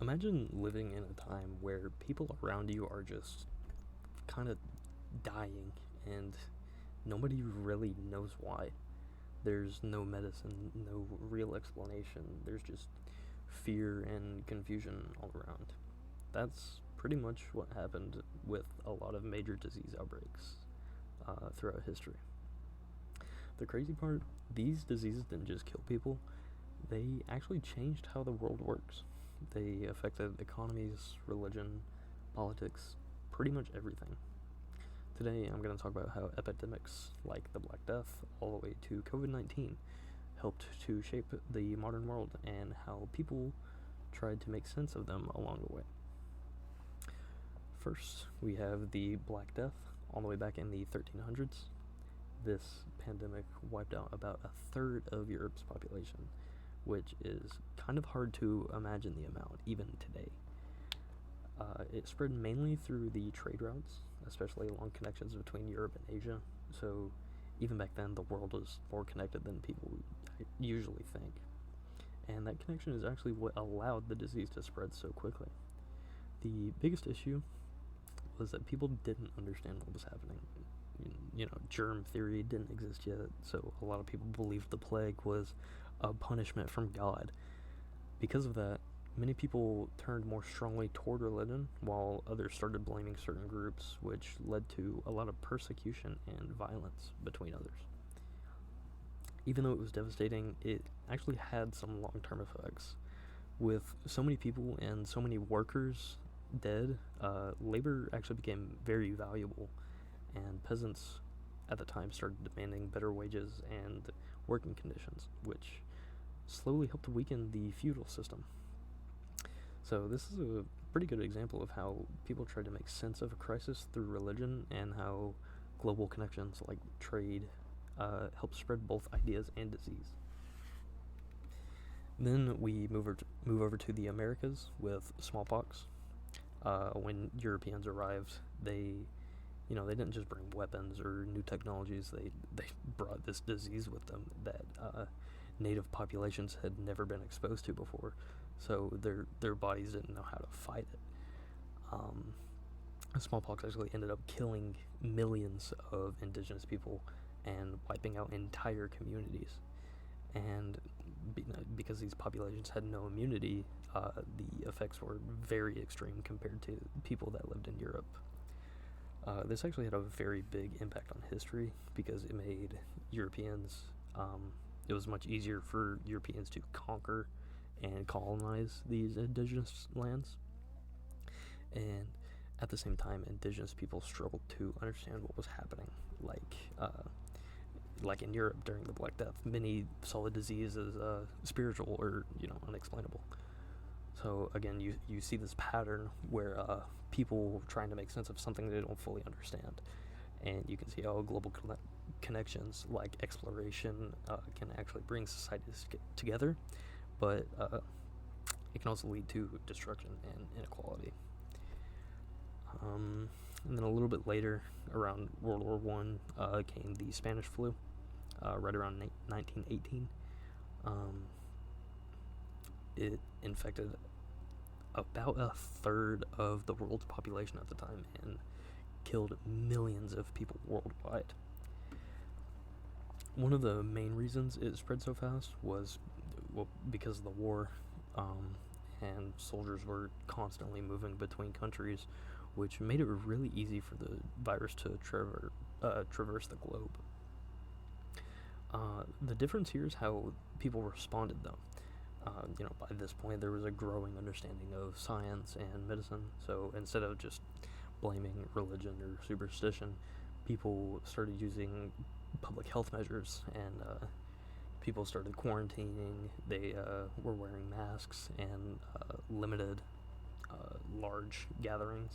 Imagine living in a time where people around you are just kind of dying and nobody really knows why. There's no medicine, no real explanation. There's just fear and confusion all around. That's pretty much what happened with a lot of major disease outbreaks throughout history. The crazy part, these diseases didn't just kill people, they actually changed how the world works. They affected economies, religion, politics, pretty much everything. Today, I'm going to talk about how epidemics like the Black Death, all the way to COVID 19, helped to shape the modern world and how people tried to make sense of them along the way. First, we have the Black Death, all the way back in the 1300s. This pandemic wiped out about a third of Europe's population, which is kind of hard to imagine the amount, even today. It spread mainly through the trade routes, especially along connections between Europe and Asia. So, even back then, the world was more connected than people usually think. And that connection is actually what allowed the disease to spread so quickly. The biggest issue was that people didn't understand what was happening. Germ theory didn't exist yet, so a lot of people believed the plague was a punishment from God. Because of that, many people turned more strongly toward religion, while others started blaming certain groups, which led to a lot of persecution and violence between others. Even though it was devastating, it actually had some long-term effects. With so many people and so many workers dead, labor actually became very valuable, and peasants at the time started demanding better wages and working conditions, which slowly helped to weaken the feudal system. So this is a pretty good example of how people tried to make sense of a crisis through religion, and how global connections like trade help spread both ideas and disease. Then we move over to the Americas with smallpox. When Europeans arrived, they didn't just bring weapons or new technologies. They brought this disease with them that native populations had never been exposed to before. So their bodies didn't know how to fight it. Smallpox actually ended up killing millions of indigenous people and wiping out entire communities. And because these populations had no immunity, the effects were very extreme compared to people that lived in Europe. This actually had a very big impact on history because it made Europeans, it was much easier for Europeans to conquer and colonize these indigenous lands. And at the same time, indigenous people struggled to understand what was happening. Like in Europe during the Black Death, many saw the disease as spiritual or unexplainable. So again, you see this pattern where people trying to make sense of something they don't fully understand, and you can see how global connections like exploration can actually bring societies together, but it can also lead to destruction and inequality. And then a little bit later, around World War One, came the Spanish flu, right around 1918. It infected about a third of the world's population at the time and killed millions of people worldwide. One of the main reasons it spread so fast was because of the war, and soldiers were constantly moving between countries, which made it really easy for the virus to traverse the globe. The difference here is how people responded, though. By this point, there was a growing understanding of science and medicine, so instead of just blaming religion or superstition, people started using public health measures, and people started quarantining. They were wearing masks and limited large gatherings.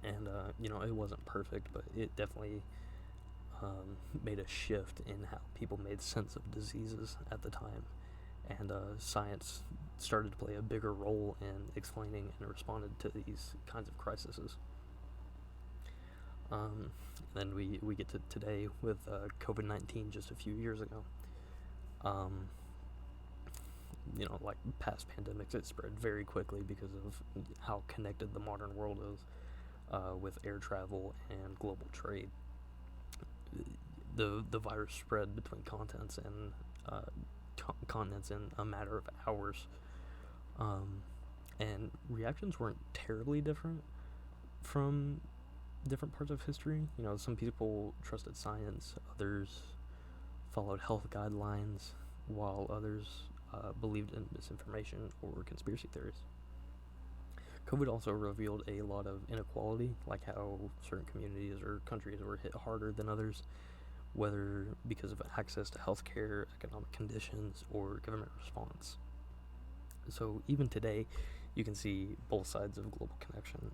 And, it wasn't perfect, but it definitely made a shift in how people made sense of diseases at the time. And science started to play a bigger role in explaining and responding to these kinds of crises. Then we get to today with COVID-19 just a few years ago. like past pandemics, it spread very quickly because of how connected the modern world is, with air travel and global trade. The virus spread between uh, continents in a matter of hours, and reactions weren't terribly different from different parts of history. Some people trusted science, others followed health guidelines, while others believed in misinformation or conspiracy theories. COVID also revealed a lot of inequality, like how certain communities or countries were hit harder than others, whether because of access to healthcare, economic conditions, or government response. So even today, you can see both sides of global connection.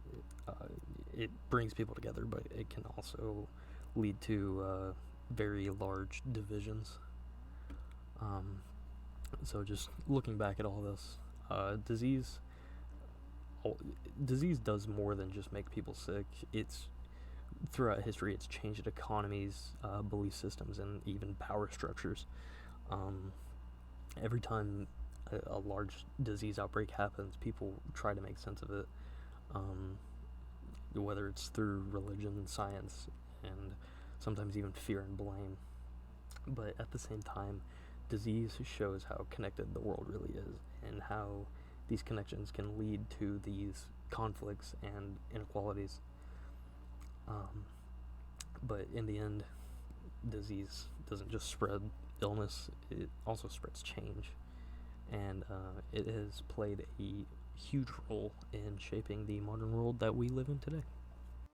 It brings people together, but it can also lead to very large divisions. So just looking back at all this, disease does more than just make people sick. It's throughout history, it's changed economies, belief systems, and even power structures. Every time a large disease outbreak happens, people try to make sense of it, whether it's through religion, science, and sometimes even fear and blame. But at the same time, disease shows how connected the world really is, and how these connections can lead to these conflicts and inequalities. But in the end, disease doesn't just spread illness, it also spreads change. And it has played a huge role in shaping the modern world that we live in today.